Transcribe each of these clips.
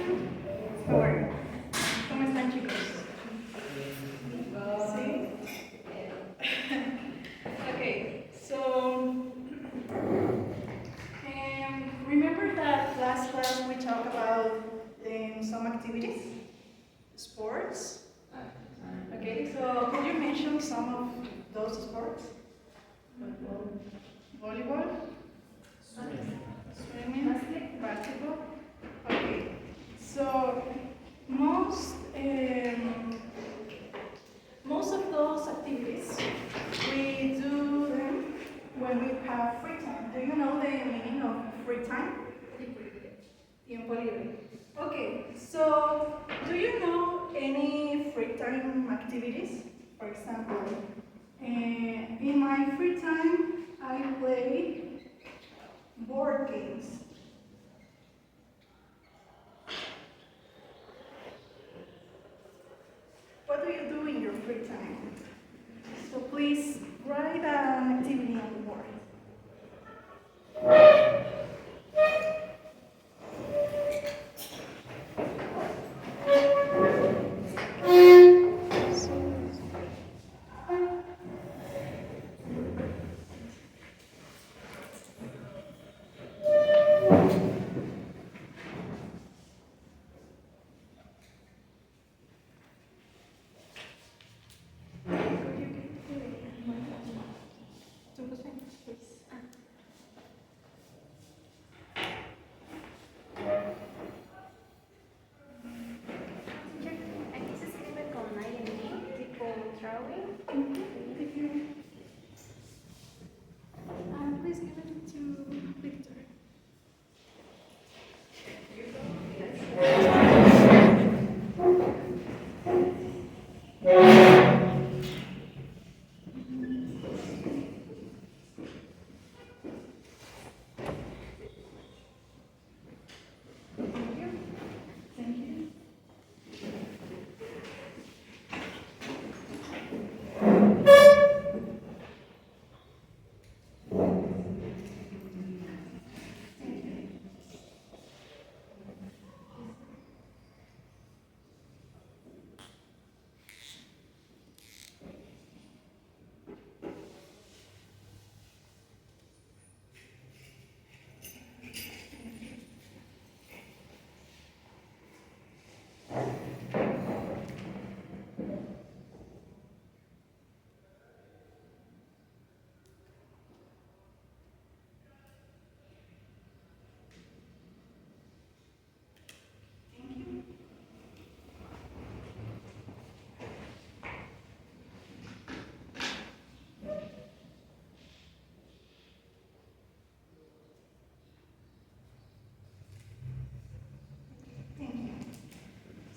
How are you? ¿Cómo están, chicos? ¿Sí? Okay, so remember that last class we talked about some activities, sports. Okay, so could you mention some of those sports? Volleyball, swimming, basketball. Okay, so most most of those activities we do them when we have free time. Do you know the meaning of free time? Tiempo libre. Okay, so do you know any free time activities? For example, in my free time, I play board games. What do you do in your free time? So please write an activity on the board. Aquí se escribe con ING, tipo drawing. Please give it to Victor. Thank you. Thank you.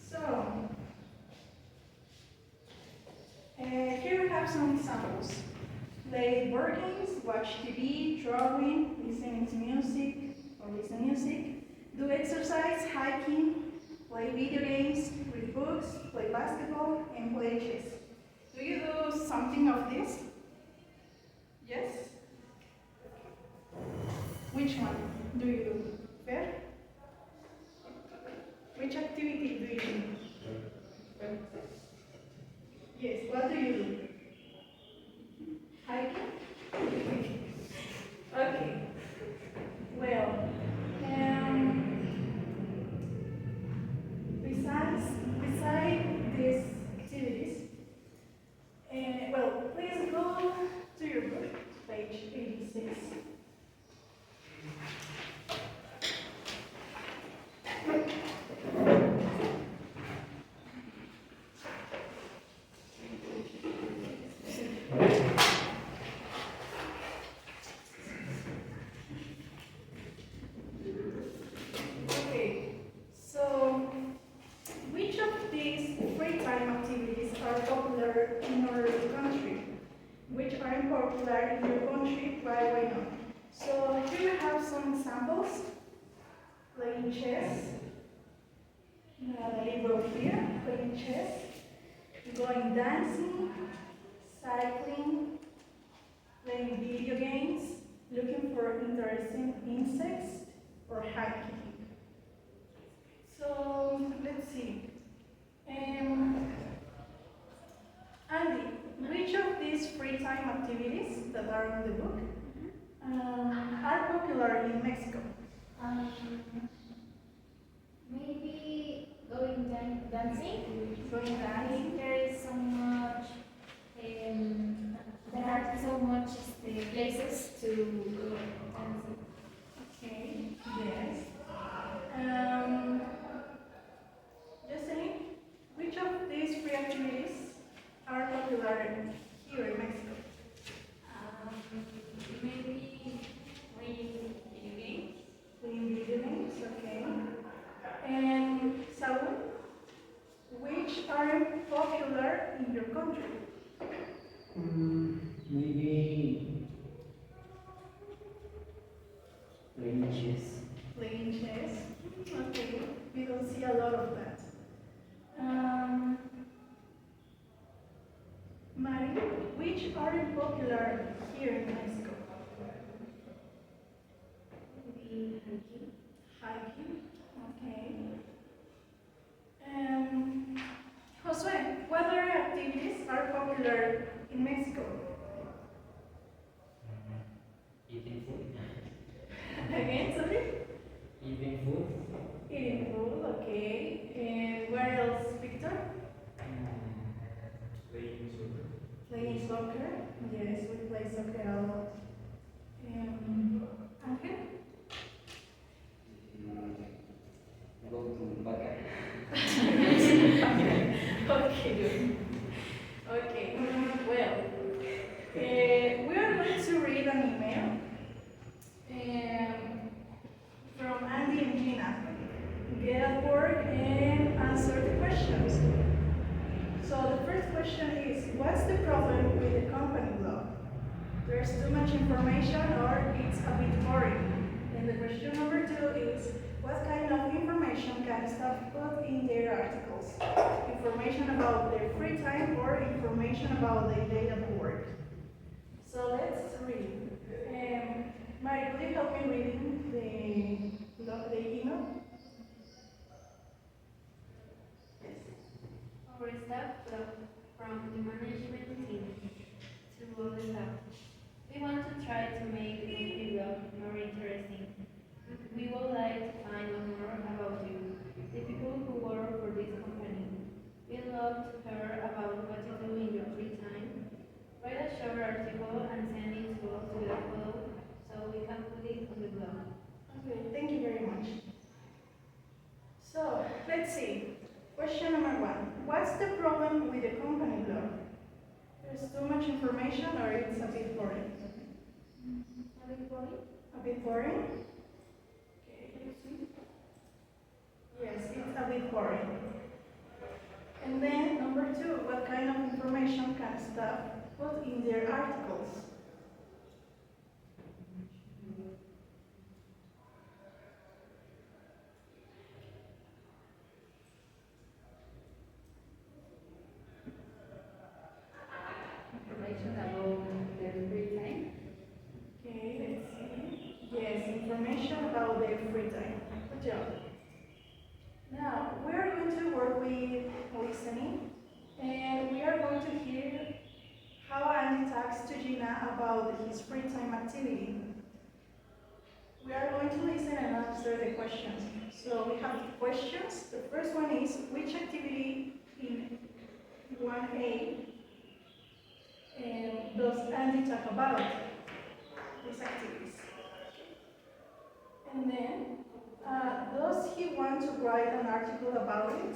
So, here we have some examples. Play board games, watch TV, drawing, listening to music or listen music, do exercise, hiking, play video games, read books, play basketball, and play chess. Do you do something of this? Yes? Which one do you do? Fair? Which activity do you do? Yes, what do you do? Hiking? Okay. Well, besides these activities, well, please go to your book, page 86. Okay, so which of these free time activities are popular in our country? Which aren't popular in your country? Why not? So here we have some examples. Playing chess. The libro here, playing chess. Going dancing, cycling, playing video games, looking for interesting insects, or hiking. So see. Andy, which of these free time activities that are in the book are popular in Mexico? Maybe going dancing. Going dancing? There is so much. There are so much places to go dancing. Okay, yes. Jocelyn, which of these free activities are popular here in Mexico? Maybe playing video games. Playing video games, okay. And Saul, which are popular in your country? Maybe playing chess. Playing chess. Okay, we don't see a lot of that. Mari, which are popular here in Mexico? Maybe hiking. Hiking. Okay. Josue, what other activities are popular in Mexico? Eating food. Again, sorry? Eating food. Eating food, okay. And where else, Victor? Playing soccer. Playing soccer. Yes, we play soccer a lot. Okay. Go to Baca. Okay, good. Okay, well, we are going to read an email from Andy and Gina. Get at work and answer the questions. So the first question is, what's the problem with the company blog? There's too much information or it's a bit boring. And the question number 2 is, what kind of information can staff put in their articles? Information about their free time or information about their day at work? So let's read. Mari, could you help me reading the email? Our staff blog from the management team to all the staff. We want to try to make the company blog more interesting. We would like to find out more about you, the people who work for this company. We love to hear about what you do in your free time. Write a short article and send it to us with a photo so we can put it on the blog. Okay, thank you very much. So, let's see. Question number 1. What's the problem with the company blog? There's too much information or it's a bit boring? A bit boring? A bit boring? Okay, let's see. Yes, it's a bit boring. And then number 2, what kind of information can staff put in their articles? Information about their free time. Okay, let's see. Yes, information about their free time. Good job. Now, we are going to work with listening, and we are going to hear how Andy talks to Gina about his free time activity. We are going to listen and answer the questions. So we have questions. The first one is, which activity in 1A does Andy talk about? These activities. And then, does he want to write an article about it?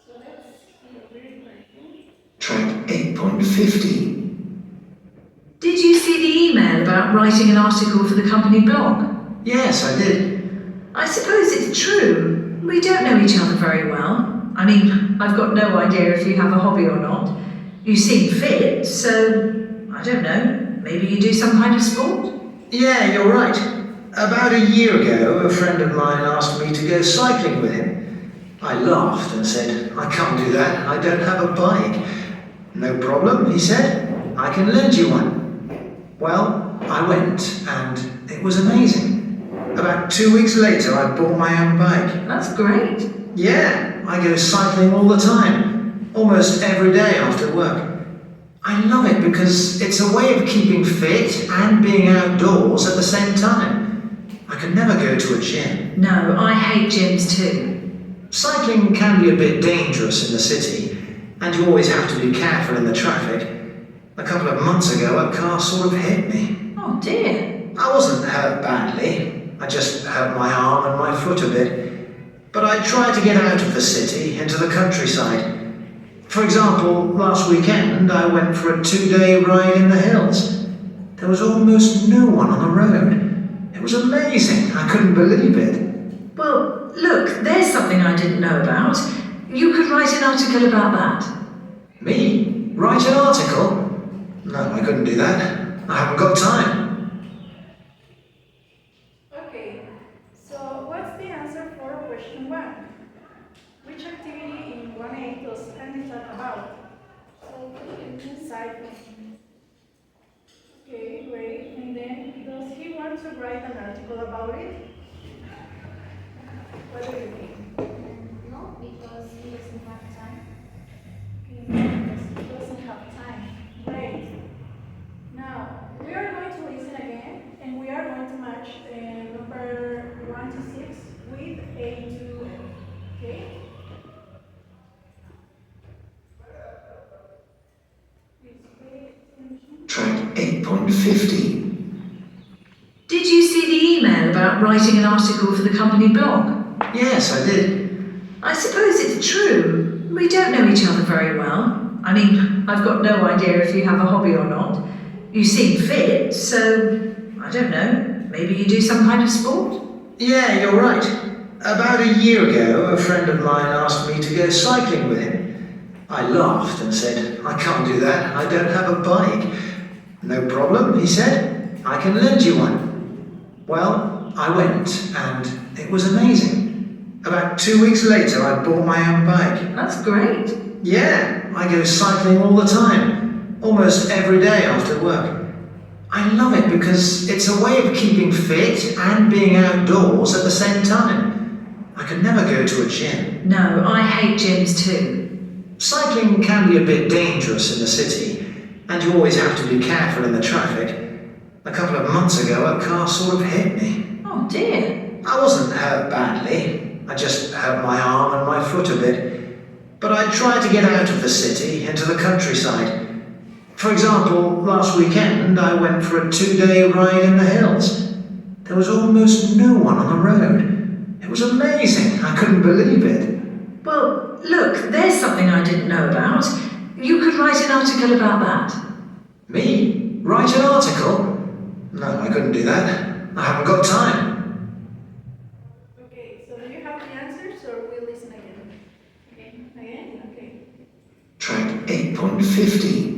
So let's see, very quickly. Track 8.50. Did you see the email about writing an article for the company blog? Yes, I did. I suppose it's true. We don't know each other very well. I mean, I've got no idea if you have a hobby or not. You seem fit, so I don't know. Maybe you do some kind of sport? Yeah, you're right. About a year ago, a friend of mine asked me to go cycling with him. I laughed and said, I can't do that. I don't have a bike. No problem, he said. I can lend you one. Well, I went, and it was amazing. About 2 weeks later, I bought my own bike. That's great. Yeah, I go cycling all the time, almost every day after work. I love it because it's a way of keeping fit and being outdoors at the same time. I could never go to a gym. No, I hate gyms too. Cycling can be a bit dangerous in the city, and you always have to be careful in the traffic. A couple of months ago, a car sort of hit me. Oh dear. I wasn't hurt badly. I just hurt my arm and my foot a bit. But I tried to get out of the city into the countryside. For example, last weekend I went for a 2-day ride in the hills. There was almost no one on the road. It was amazing. I couldn't believe it. Well, look, there's something I didn't know about. You could write an article about that. Me? Write an article? No, I couldn't do that. I haven't got time. Okay, so what's the answer for question 1? Which activity in 1A does Andy talk about? Cycling. Okay, great. And then, does he want to write an article about it? What do you think? No, because he doesn't have time. Okay, because he doesn't have time. Great. Now, we are going to listen again, and we are going to match number 1 to 6 with A to F. Okay? Please pay attention. Track 8.50. Did you see the email about writing an article for the company blog? Yes, I did. I suppose it's true. We don't know each other very well. I mean, I've got no idea if you have a hobby or not. You seem fit, so I don't know. Maybe you do some kind of sport? Yeah, you're right. About a year ago, a friend of mine asked me to go cycling with him. I laughed and said, I can't do that. I don't have a bike. No problem, he said. I can lend you one. Well, I went, and it was amazing. About 2 weeks later, I bought my own bike. That's great. Yeah, I go cycling all the time, almost every day after work. I love it because it's a way of keeping fit and being outdoors at the same time. I could never go to a gym. No, I hate gyms too. Cycling can be a bit dangerous in the city, and you always have to be careful in the traffic. A couple of months ago, a car sort of hit me. Oh dear. I wasn't hurt badly. I just hurt my arm and my foot a bit. But I tried to get out of the city into the countryside. For example, last weekend I went for a 2-day ride in the hills. There was almost no one on the road. It was amazing. I couldn't believe it. Well, look, there's something I didn't know about. You could write an article about that. Me? Write an article? No, I couldn't do that. I haven't got time. Okay, so do you have the answers or we listen again? Okay, again? Okay. Track 8.50.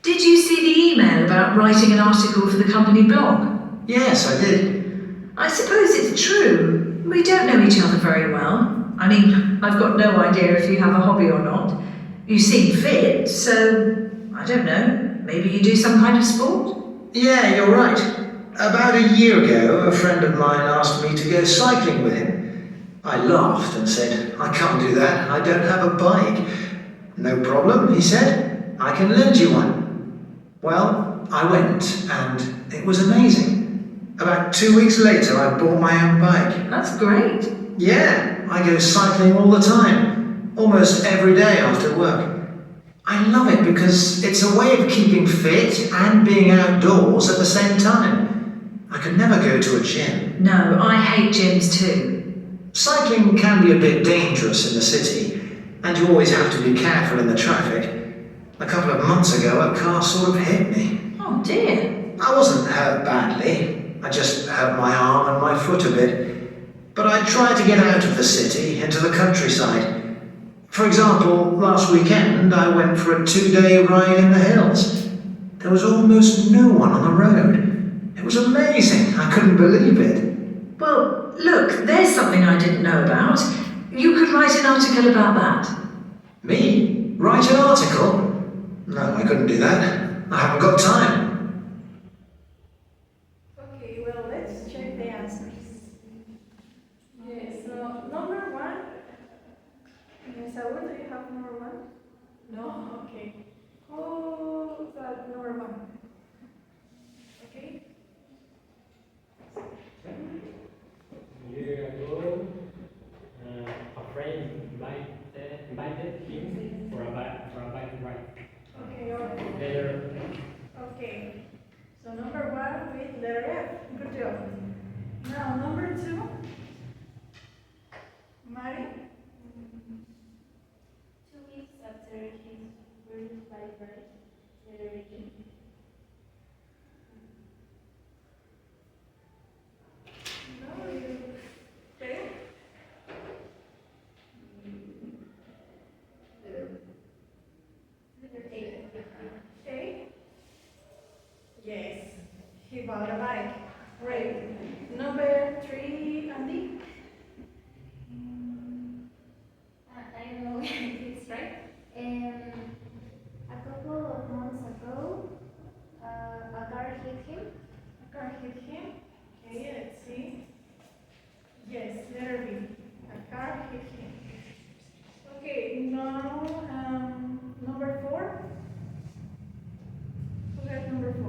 Did you see the email about writing an article for the company blog? Yes, I did. I suppose it's true. We don't know each other very well. I mean, I've got no idea if you have a hobby or not. You seem fit, so I don't know. Maybe you do some kind of sport? Yeah, you're right. About a year ago, a friend of mine asked me to go cycling with him. I laughed and said, I can't do that. I don't have a bike. No problem, he said. I can lend you one. Well, I went, and it was amazing. About 2 weeks later, I bought my own bike. That's great. Yeah, I go cycling all the time, almost every day after work. I love it because it's a way of keeping fit and being outdoors at the same time. I could never go to a gym. No, I hate gyms too. Cycling can be a bit dangerous in the city, and you always have to be careful in the traffic. A couple of months ago, a car sort of hit me. Oh dear. I wasn't hurt badly. I just hurt my arm and my foot a bit. But I tried to get out of the city into the countryside. For example, last weekend I went for a 2-day ride in the hills. There was almost no one on the road. It was amazing. I couldn't believe it. Well, look, there's something I didn't know about. You could write an article about that. Me? Write an article? No, I couldn't do that. I haven't got time. Okay, well, let's check the Mari? 2 weeks after his birthday, letter E. No, you. Okay. Letter A. A? Yes. He bought a bike. Great. Number 3, Andy? I don't know if it's right. A couple of months ago, a car hit him. A car hit him. Okay, let's see. Yes, letter B. A car hit him. Okay, now number 4. Who got number 4?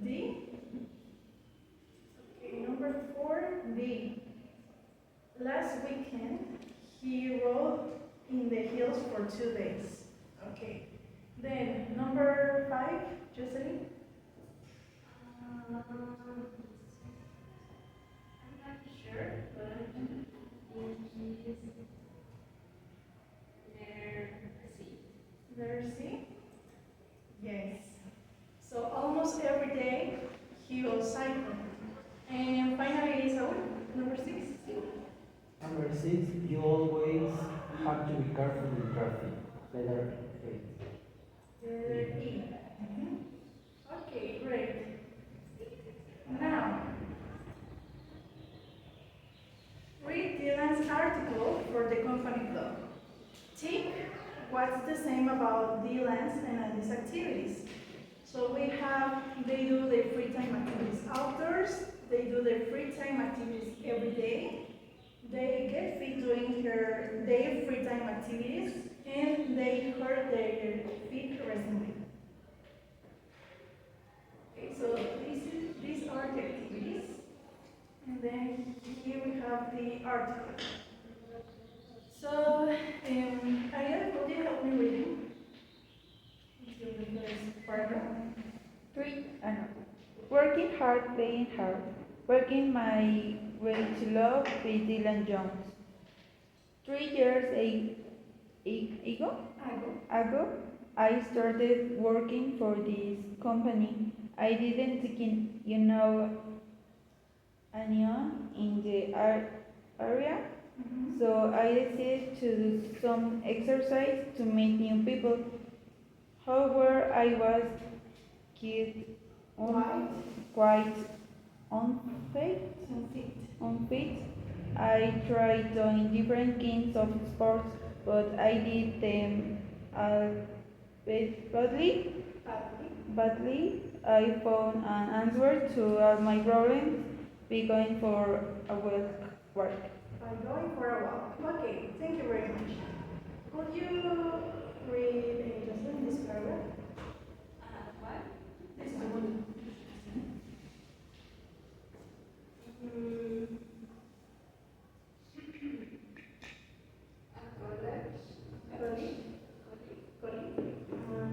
D? Okay, number 4, D. Last weekend, he rode in the hills for 2 days. Okay. Then, number 5, Jocelyn? I'm not sure, but it is letter C. Letter C? Yes. So, almost every day, he was cycling. And finally, Saul, number 6. Number 6, you always have to be careful in traffic. Letter A. Letter E. Mhm. Okay, great. Now, read Dylan's article for the company blog. Think what's the same about Dylan's and Andy's activities. So we have, they do their free time activities outdoors, they do their free time activities every day, they get fit doing their free time activities, and they hurt their feet recently. Okay, so these are the activities, and then here we have the article. So, Ariel, could you help me reading? Until the first paragraph. Working hard, playing hard. Working my way to love with Dylan Jones. 3 years ago, I started working for this company. I didn't think, anyone in the area, so I decided to do some exercise to meet new people. However, I was quite unfit. I tried doing different kinds of sports, but I did them all badly. I found an answer to all my problems by going for a walk. By going for a walk. Okay, thank you very much. Could you read just this paragraph? What? This one.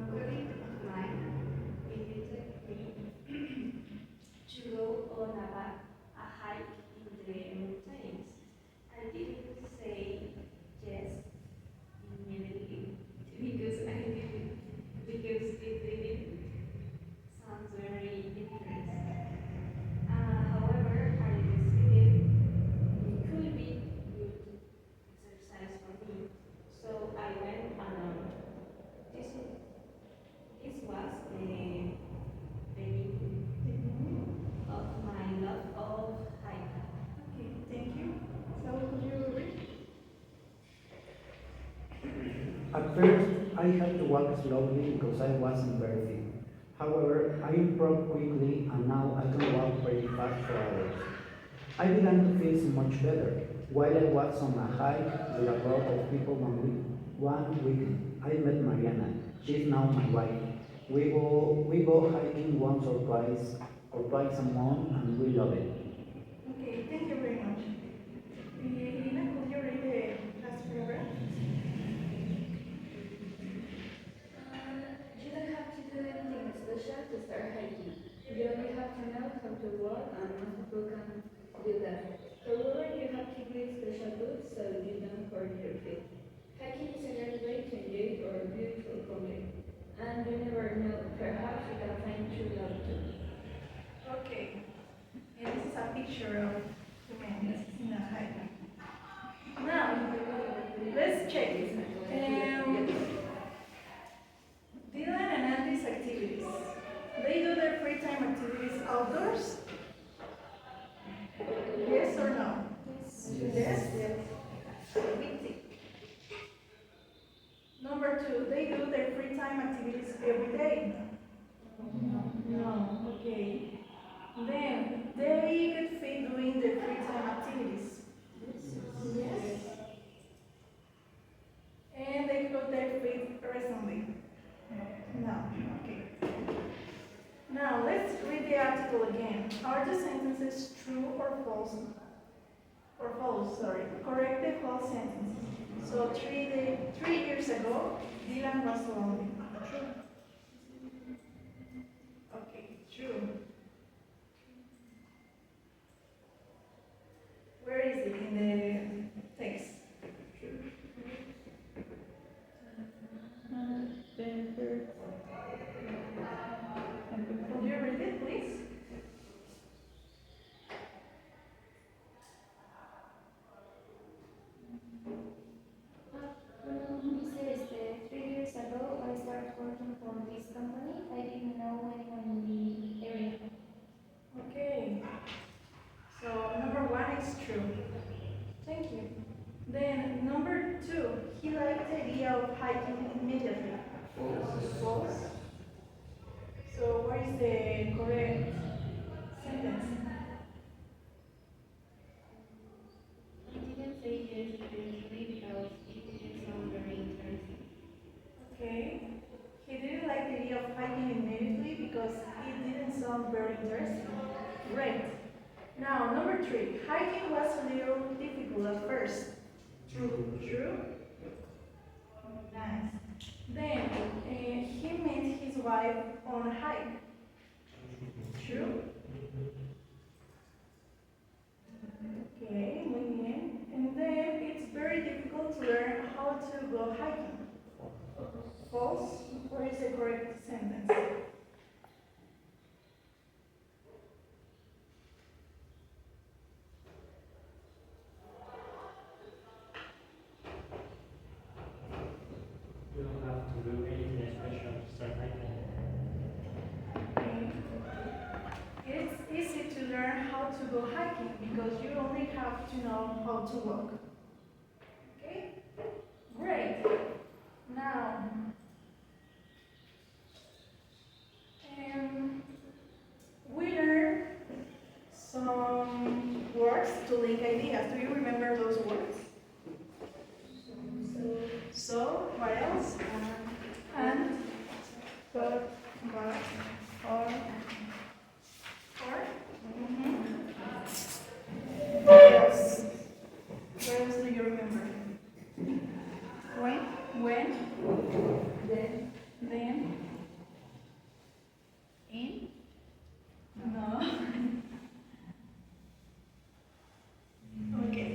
Colleague of mine invited me to go on a hike in the mountains. I didn't say yes immediately because it didn't sound very interesting. However, I decided it could be good exercise for me, so I went alone. This was the beginning of my love of hiking. Okay, thank you. So could you read? At first, I had to walk slowly because I wasn't very fit. However, I improved quickly and now I can walk very fast for hours. I began to feel so much better. While I was on a hike with a group of people one weekend, I met Mariana. She's now my wife. We go hiking once or twice a month, and we love it. Okay, thank you very much. Irina, could you read the last paragraph? You don't have to do anything special to start hiking. You only have to know how to walk who can do that. However, you have to bring special boots so you don't hurt your feet. Hiking is a great way to enjoy our beautiful country. And you never know, perhaps you can find true love too. Okay. And this is a picture of humanity in a hike. Now, let's check. Dylan and Andy's activities. They do their free time activities outdoors? Yes or no? Yes? Big tick. Number 2, they do their free time activities every day? No. Okay. Then, they get fit doing their free time activities? Yes. And they cut their feet recently? No. Okay. Now, let's read the article again. Are the sentences true or false? Or false, sorry. Correct the false sentence. So, 3 years ago, Dylan was lonely. True. Okay, true. Where is it in the text? True. Could you read it, please? He says, 3 years ago, I started working for this company. I didn't know anyone in the area. Okay. So, number 1 is true. Thank you. Then, number 2, he liked the idea of hiking immediately. False. So, what is the correct sentence? I didn't say yes immediately because it didn't sound very interesting. Okay. He didn't like the idea of hiking immediately because it didn't sound very interesting. Great. Now, number 3, hiking was a little difficult at first. True? Nice. Then, he met his wife on a hike. True? Okay, muy bien. And then, it's very difficult to learn how to go hiking. False? What is the correct sentence? You don't have to do anything special to start hiking. It's easy to learn how to go hiking because you only have to know how to walk. Okay? Great. Now, we learned some words to link ideas. Do you remember those words? So, what else? And, but, or. What else? What else do you remember? When? Then? In? No. Okay.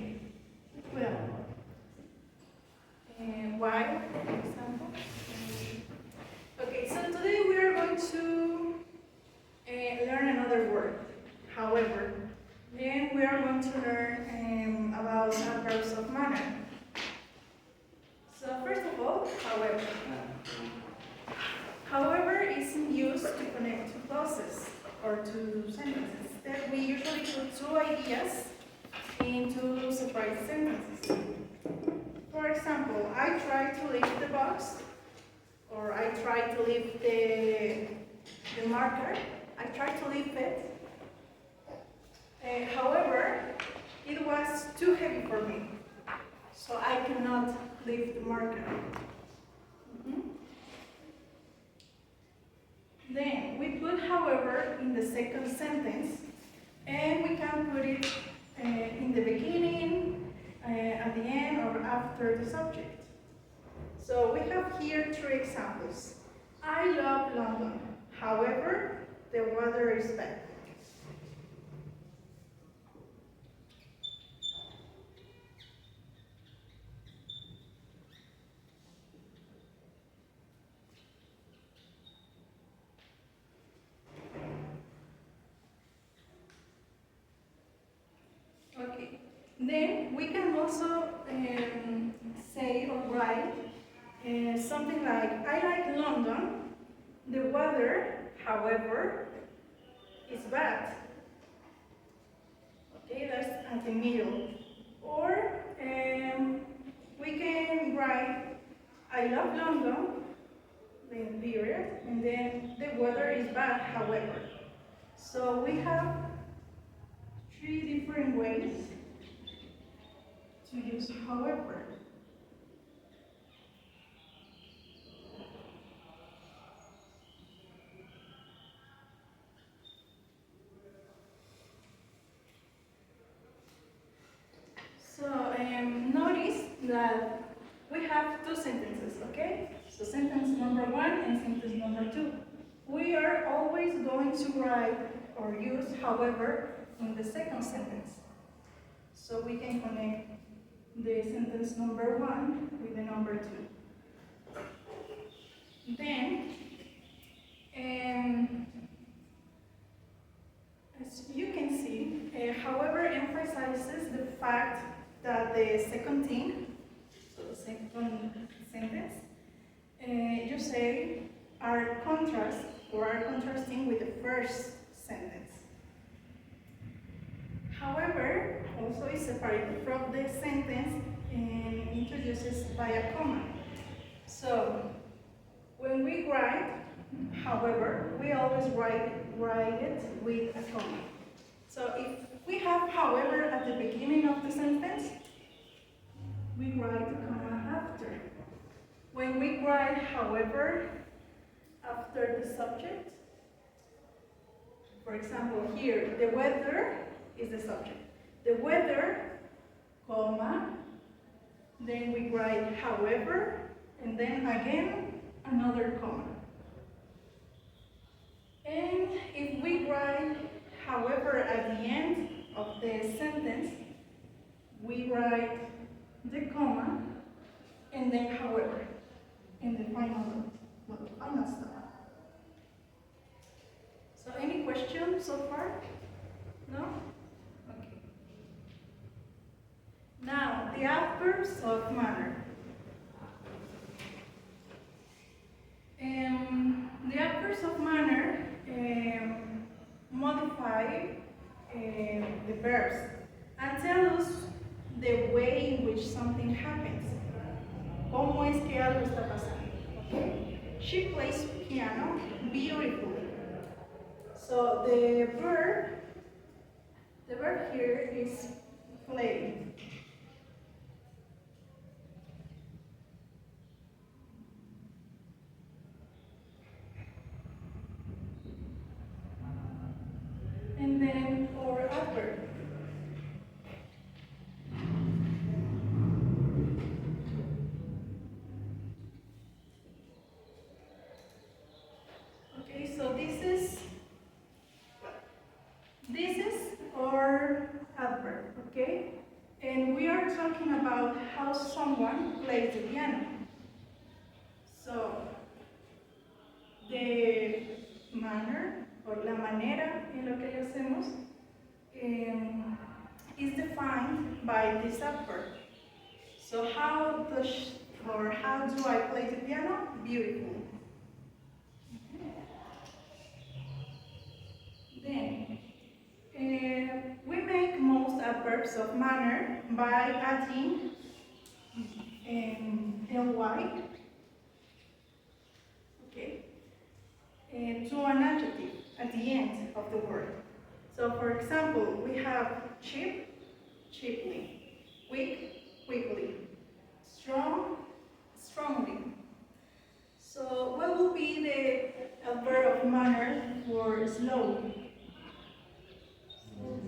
Well. Why, for example? Okay, so today we are going to learn another word. However, then we are going to learn about adverbs of manner. So first of all, however. However isn't used to connect two clauses or two sentences. Instead, we usually put two ideas into separate sentences. For example, I try to lift the box, or I try to lift the marker. I try to lift it. However, it was too heavy for me, so I cannot lift the marker. Then we put however in the second sentence, and we can put it in the beginning, at the end, or after the subject. So we have here 3 examples. I love London. However, the weather is bad. Then we can also say or write something like, I like London. The weather, however, is bad. Okay, that's at the middle. Or we can write, I love London, then period, and then the weather is bad, however. So we have 3 different ways to use however. So notice that we have 2 sentences, okay? So sentence number 1 and sentence number 2. We are always going to write or use however in the second sentence. So we can connect the sentence number 1 with the number 2. Then, as you can see, however emphasizes the fact that the second thing, so the second sentence, you say are contrast or are contrasting with the first sentence. However, also is separated from the sentence and introduces by a comma. So, when we write, however, we always write it with a comma. So if we have however at the beginning of the sentence, we write a comma after. When we write however after the subject, for example here, the weather is the subject. The weather, comma, then we write however, and then again another comma. And if we write however at the end of the sentence, we write the comma and then however in the final step. So any questions so far? No? Okay. Now the adverbs of manner. The adverbs of manner modify the verbs and tell us the way in which something happens. ¿Cómo es que algo está pasando? Okay? She plays piano beautifully. So the verb here is play. And then our adverb. Okay, so this is our adverb, okay? And we are talking about how someone plays the piano. So the manner or la manera en lo que lo hacemos is defined by this adverb. So how do I play the piano? Beautifully. Then we make most adverbs of manner by adding ly, okay, to an adjective at the end of the word. So for example, we have cheap, cheaply, quick, quickly, strong, strongly. So what will be the adverb of manner for slowly?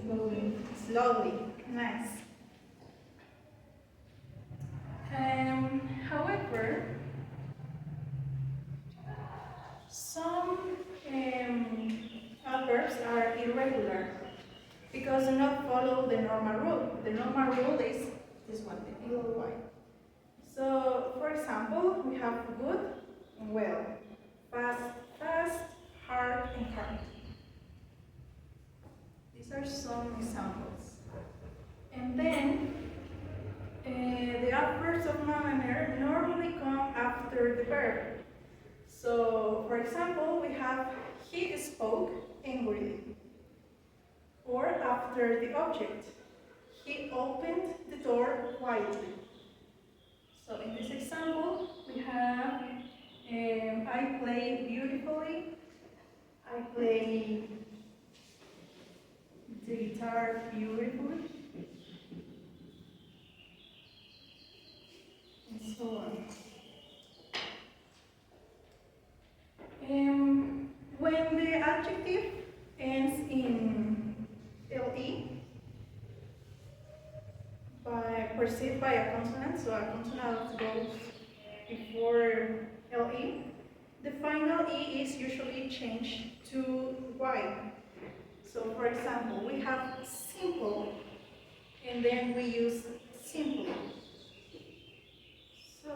Slowly, slowly, nice. However, some adverbs are irregular because do not follow the normal rule. The normal rule is this one, the ly. So, for example, we have good and well, fast, fast, hard, and hard. These are some examples. And then the adverbs of manner normally come after the verb. So, for example, we have he spoke angrily. Or after the object, he opened the door quietly. So in this example, we have I play beautifully, I play the guitar beautifully, and so on. When the adjective ends in LE, preceded by a consonant, so a consonant goes before LE, the final E is usually changed to Y. So for example, we have simple, and then we use simply. So,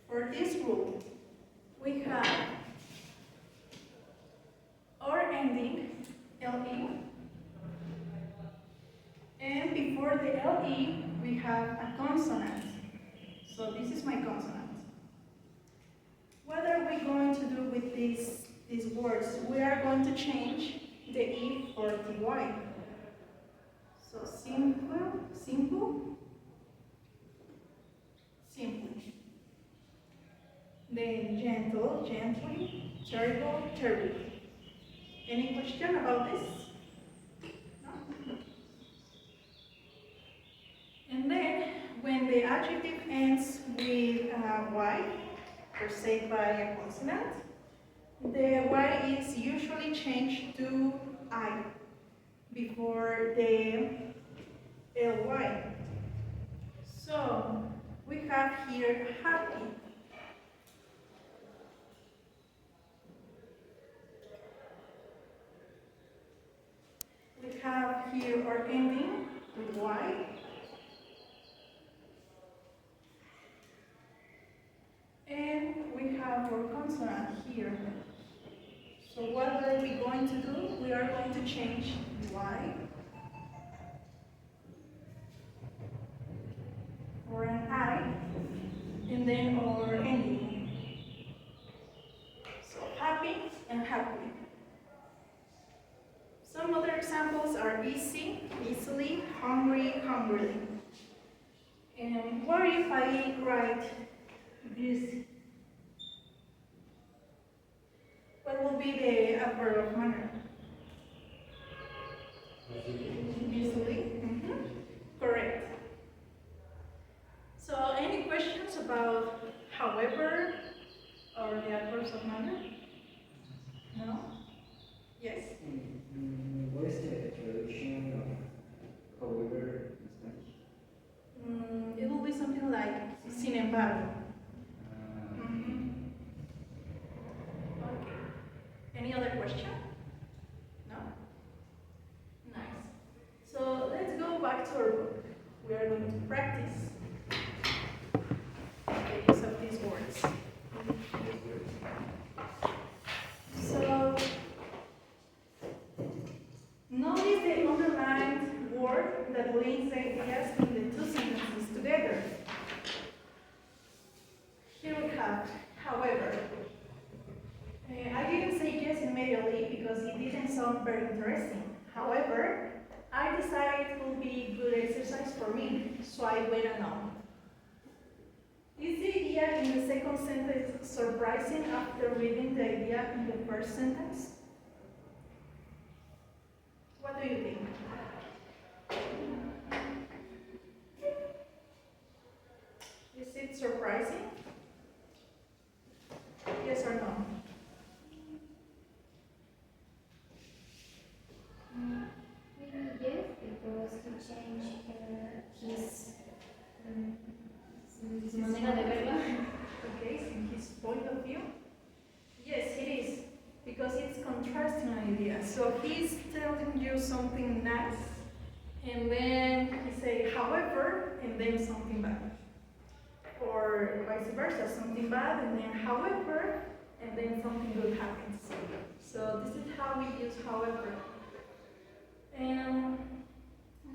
for this rule, we have or ending LE, and before the LE, we have a consonant. So this is my consonant. What are we going to do with these words? We are going to change the E for the Y. So simple, simple, simply. Then gentle, gently, terrible, terribly. Any question about this? No? And then when the adjective ends with Y, preceded by a consonant, the Y is usually changed to I before the LY. So we have here happy. We have here our ending with Y. And we have our consonant here. So what are we going to do? We are going to change Y for an I, and then our ending. So happy and happily. Some other examples are easy, easily, hungry, hungrily. And what if I write this? What will be the adverb of manner? Easily. Correct. So any questions about however or the adverbs of manner? No? Yes? What is the traduction of however in Spanish? It will be something like sin embargo. Okay. Any other question? No? Nice. So let's go back to our book. We are going to practice the use of these words. So notice the underlined word that links the ideas in the two sentences together. Here we have, however. I didn't say yes immediately because it didn't sound very interesting. However, I decided it would be good exercise for me, so I went on. Is the idea in the second sentence surprising after reading the idea in the first sentence? What do you think? Is it surprising? Yes or no? Maybe yes, because he changed his manera de verlo. Okay, in his point of view? Yes, it is, because it's contrasting ideas. So he's telling you something nice, and then he say, however, and then something bad. Or or vice versa, something bad and then however, and then something good happens. So this is how we use however. And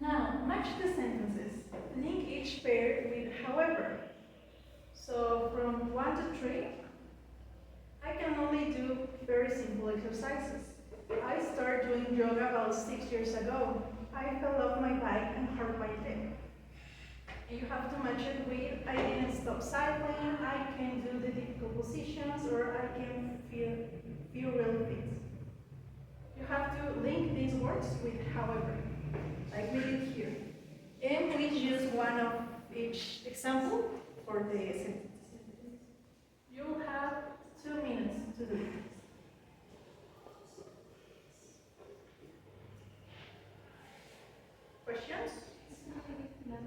now, match the sentences. Link each pair with however. So from 1 to 3, I can only do very simple exercises. I started doing yoga about 6 years ago. I fell off my bike and hurt my leg. You have to match it with I didn't stop cycling, I can do the difficult positions, or I can feel real fit. You have to link these words with however, like we did here. And please use one of each example for the sentence. You will have 2 minutes to do it. Questions? No.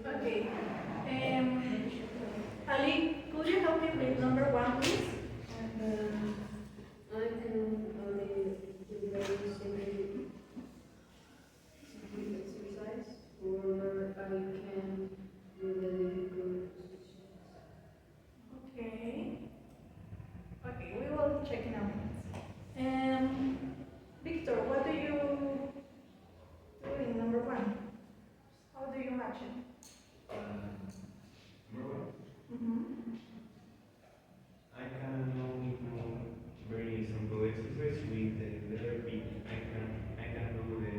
Okay. Ali, could you help me with number 1, please? I can only do very simple exercise, or I can do the difficult positions. Okay. Okay, we will check in a minute. Victor, what do you do in number 1? How do you match it? Number one, Mm-hmm. I can only do very simple exercise with the letter B. I can do the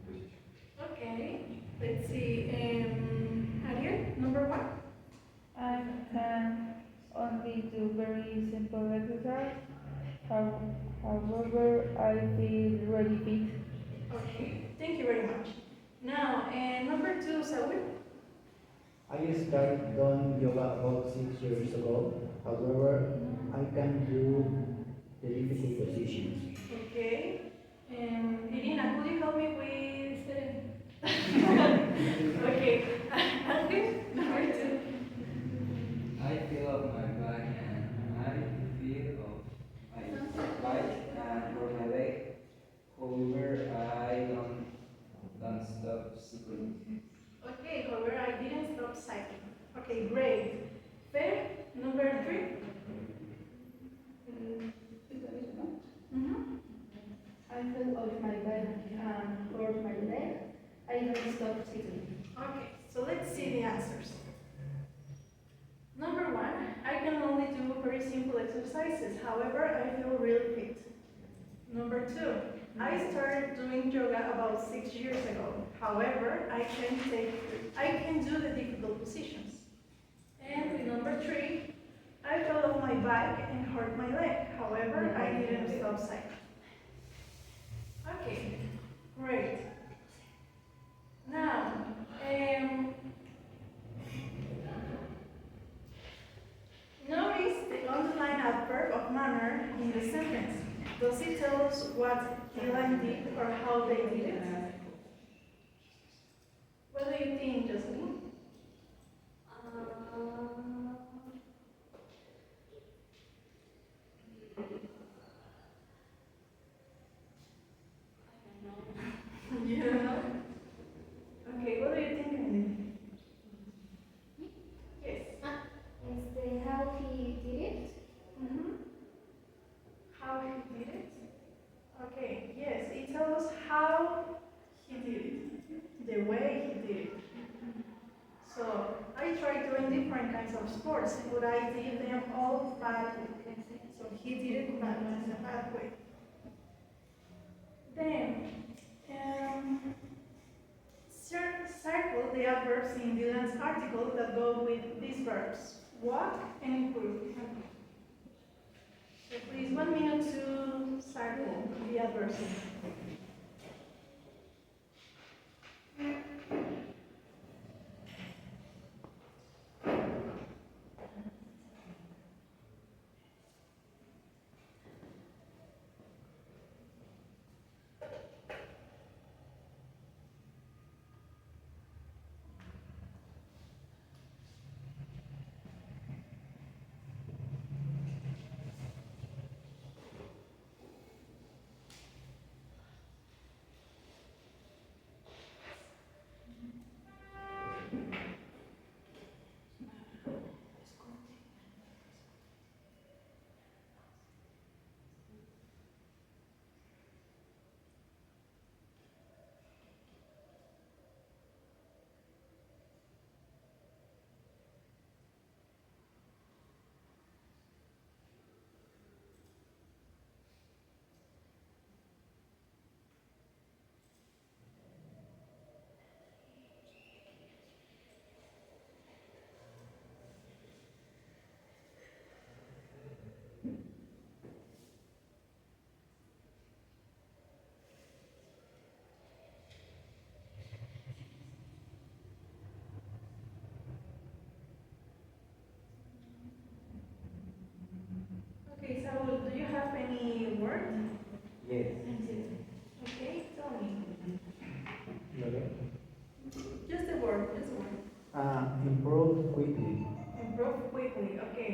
position. Okay. Let's see. Ariel, number 1? I can only do very simple exercise. However, I feel really fit. Okay. Thank you very much. Now, number 2, Saul. I started doing yoga about 6 years ago. However, I can do the difficult positions. Okay. Irina, could you help me with? Okay. Angel, number 2. I feel off my back and I feel off my bike and for my leg. However, I don't stop cycling. Okay, however, I didn't stop cycling. Okay, great. Fair, number 3. Mm-hmm. I fell off my bike and hurt my leg. I don't stop cycling. Okay, so let's see the answers. Number 1, I can only do very simple exercises. However, I feel really fit. Number 2, I started doing yoga about 6 years ago. However, I can do the difficult positions. And number 3, I fell off my bike and hurt my leg. However, I didn't stop cycling. Okay, great. Now, notice the underlined adverb of manner in the sentence. Does it tell us what Dylan did or how they did it? What do you think, Jocelyn? You don't know? Okay, what do you think, Andy? Yes. How he did it? Mm-hmm. How he did it? Okay, yes, it tells us how he did it, the way he did it. So, I tried doing different kinds of sports, but I did them all badly. So he did it in a bad way. Then, circle the adverbs in Dylan's article that go with these verbs: walk and improve. So please, 1 minute to circle the adverbs. Okay, Saul, do you have any word? Yes. Okay, tell me. Okay. Just a word, just a word. Improve quickly. Improve quickly, okay.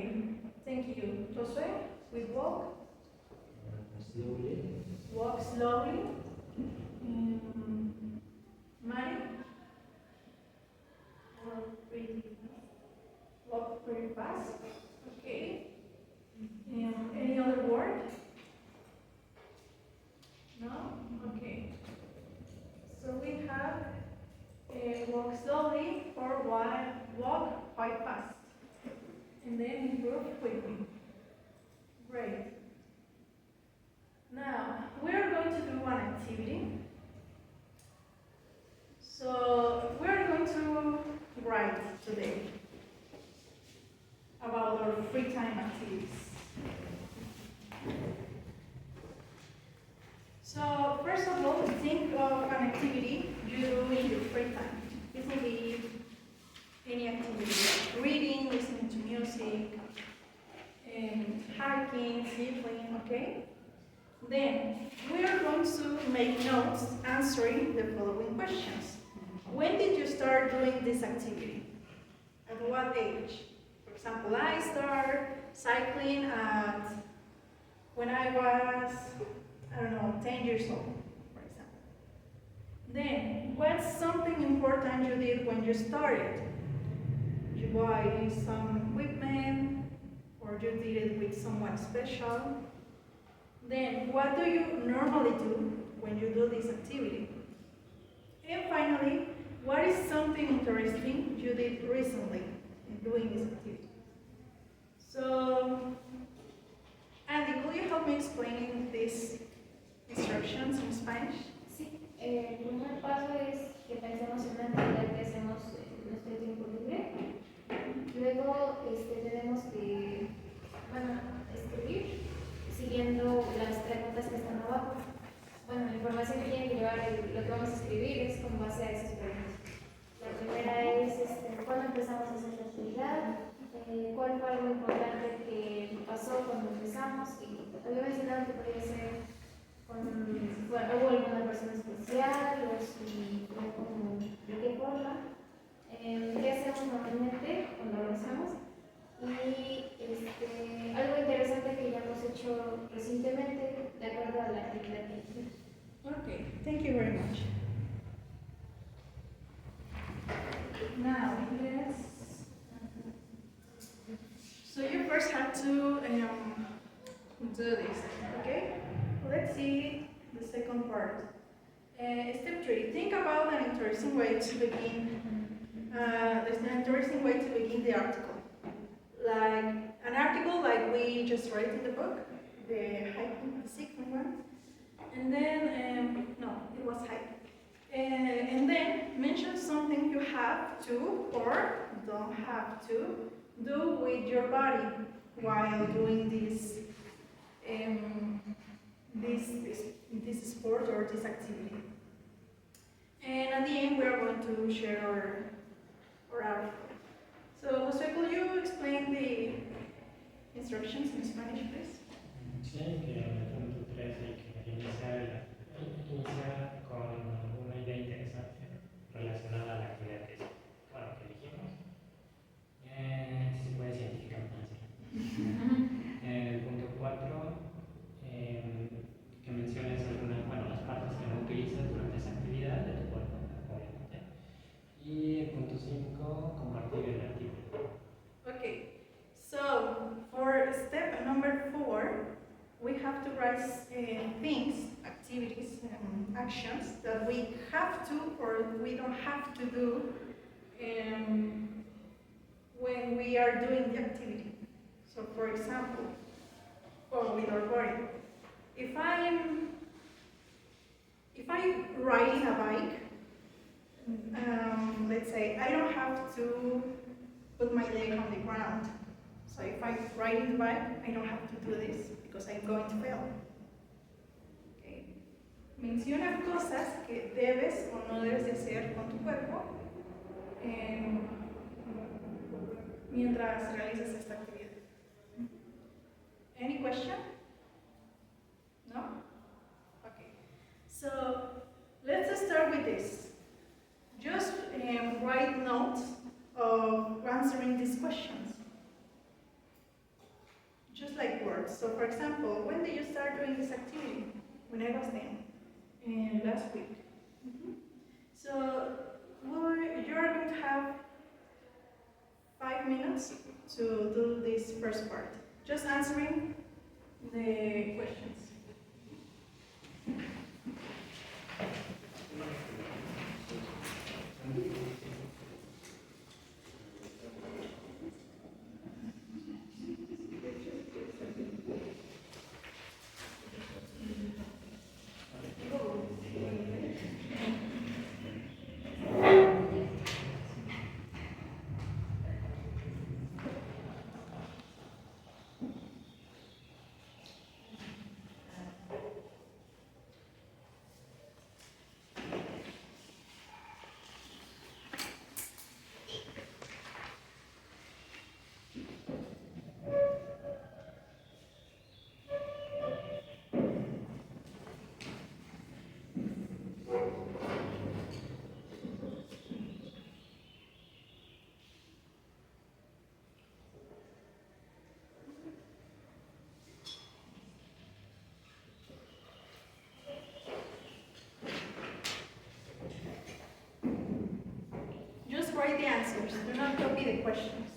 Thank you. Josue, we walk. Slowly. Walk slowly. Mari? Walk pretty fast. Okay. Any other word? No? Okay. So we have walk slowly or walk quite fast. And then improve quickly. Great. Now, we are going to do an activity. So, we are going to write today about our free time activities. So, first of all, think of an activity you do in your free time. It can be any activity, reading, listening to music, hiking, cycling, okay? Then, we are going to make notes answering the following questions. When did you start doing this activity? At what age? For example, I started cycling at when I was, 10 years old, for example. Then, what's something important you did when you started? You buy some equipment, or you did it with someone special? Then, what do you normally do when you do this activity? And finally, what is something interesting you did recently in doing this activity? So, Andy, could you help me explaining these instructions in Spanish? Sí, el primer paso es que pensemos en una actividad que hacemos en nuestro tiempo libre. Luego tenemos que, escribir siguiendo las preguntas que están abajo. Bueno, la información que tiene que llevar lo que vamos a escribir es con base a esas preguntas. La primera es cuándo empezamos a hacer la actividad, cuál fue algo importante que pasó cuando empezamos, y había mencionado que podría ser hubo alguna persona especial o si fue como de qué forma, qué hacemos normalmente cuando lo hacemos. Y algo interesante que ya hemos hecho recientemente de acuerdo a la actividad que hicimos. Okay, thank you very much. Now, so you first have to do this, okay? Let's see the second part. Step 3, think about an interesting way to begin there's an interesting way to begin the article. Like an article like we just write in the book, the hiking, the second one. And then, no, it was hiking. And then mention something you have to or don't have to do with your body while doing this sport or this activity. And at the end, we are going to share our article. So, Jose, could you explain the instructions in Spanish, please? Sí, que en el punto 3 hay que inicia con una idea interesante relacionada a la actividad que, bueno, que elegimos. Si se puede científicamente así. El punto 4, que menciones algunas, bueno, las partes que no utilizas durante esa actividad de tu cuerpo, obviamente. Y el punto 5, compartir el artículo. Okay, so for step number 4, we have to write things, activities, actions that we have to or we don't have to do when we are doing the activity. So for example, or with our body. If I'm riding a bike, let's say I don't have to put my leg on the ground. So if I'm riding the bike, I don't have to do this because I'm going to fail. Okay. Menciona cosas que debes o no debes de hacer con tu cuerpo mientras realizas esta actividad. Any question? No? Okay. So let's start with this. Just write notes of answering these questions. Just like words. So for example, when did you start doing this activity? When I was 10. Last week. So you are going to have 5 minutes to do this first part. Just answering the questions. Just write the answers. Do not copy the questions.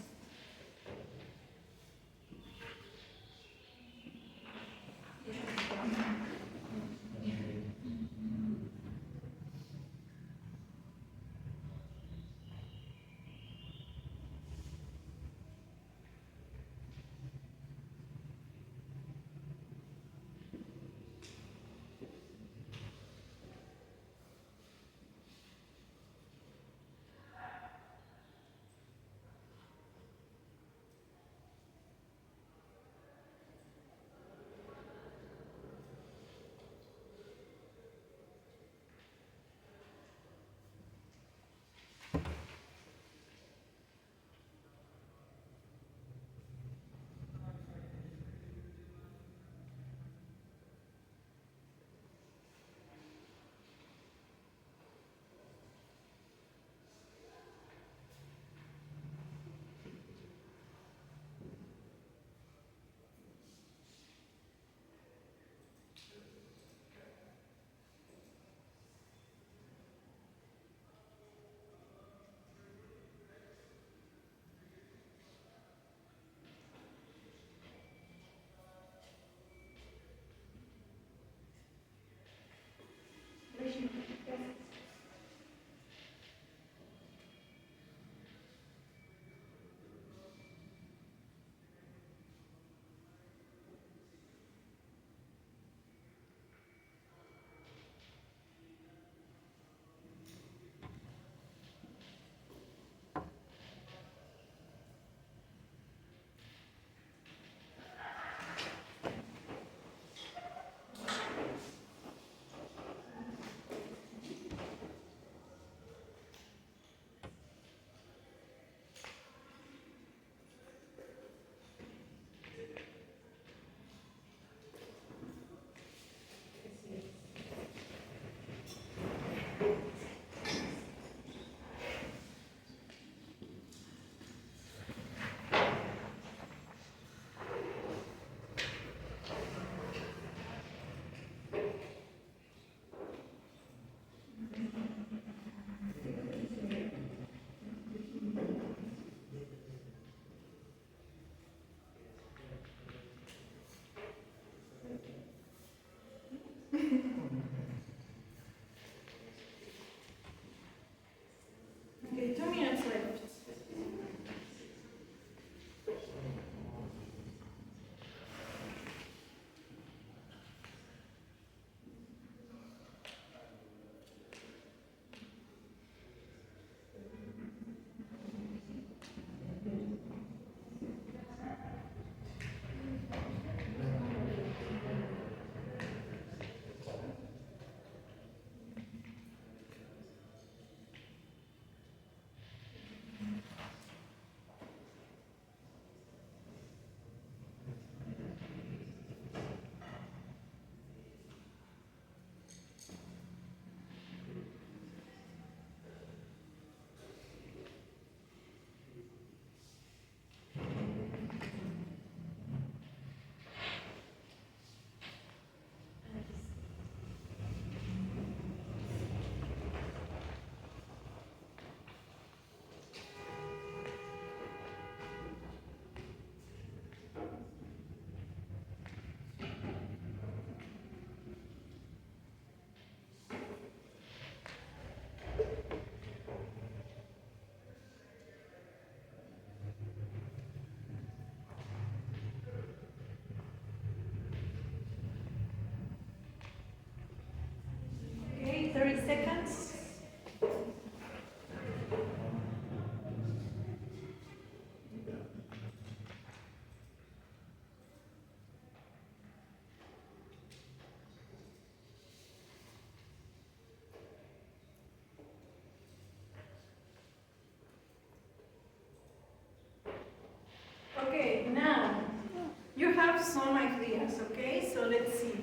have some ideas, okay? So let's see.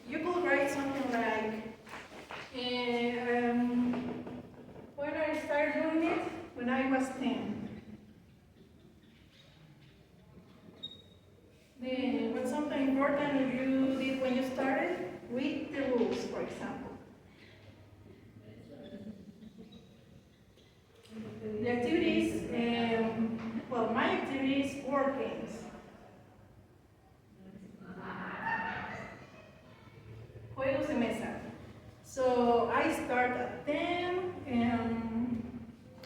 You could write something like, when I started doing it, when I was 10. Then, what's something important you did when you started? Read the rules, for example. The activities, well, my activities, board games. Juegos de mesa. So I start at 10, and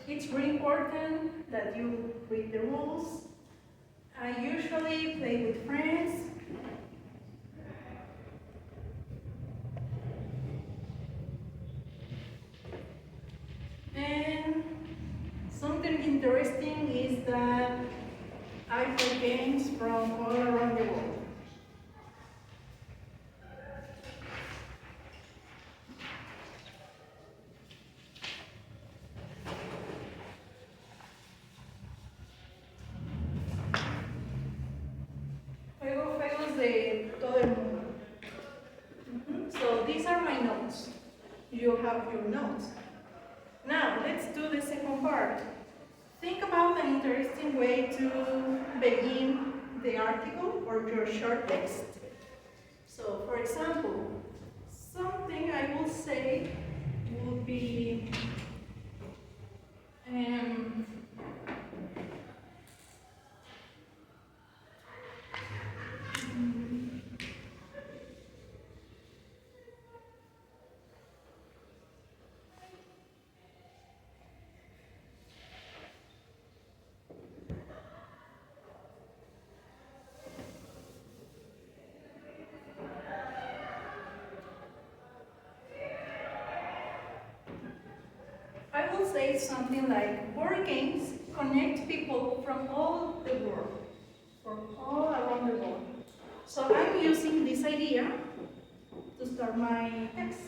it's really important that you read the rules. I usually play with friends. And something interesting is that I play games from all around the world. Juegos de todo el mundo. So these are my notes. You have your notes. Now, let's do the second part. Think about an interesting way to begin the article or your short text. So, for example, something I will say would be, I will say something like, board games connect people from all the world, from all around the world. So I'm using this idea to start my text.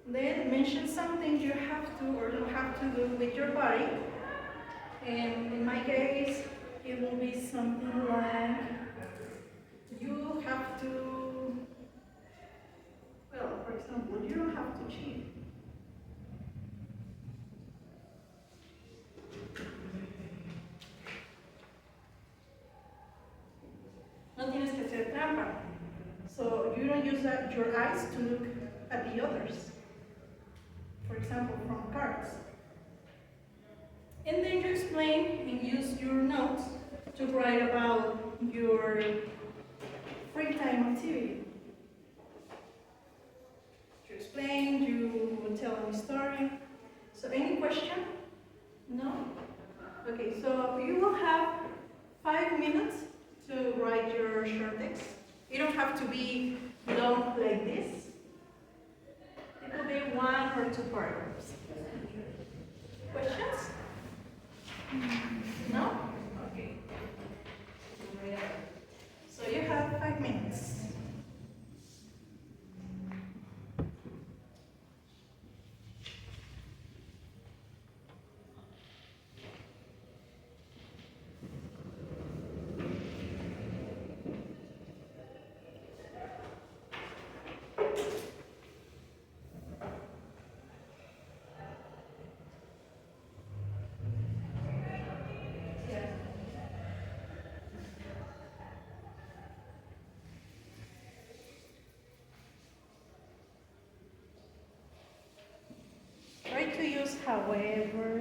Then mention something you have to or don't have to do with your body. And in my case, it will be something like, you have to, well, for example, you don't have to cheat. No tienes que hacer trampa. So you don't use your eyes to look at the others. For example, from cards. And then you explain and use your notes to write about your free time activity. You explain, you tell a story. So any question? No? Okay, so you will have 5 minutes to write your short text. You don't have to be long like this. It will be 1 or 2 paragraphs. Questions? No? Okay. So you have 5 minutes. Try to use however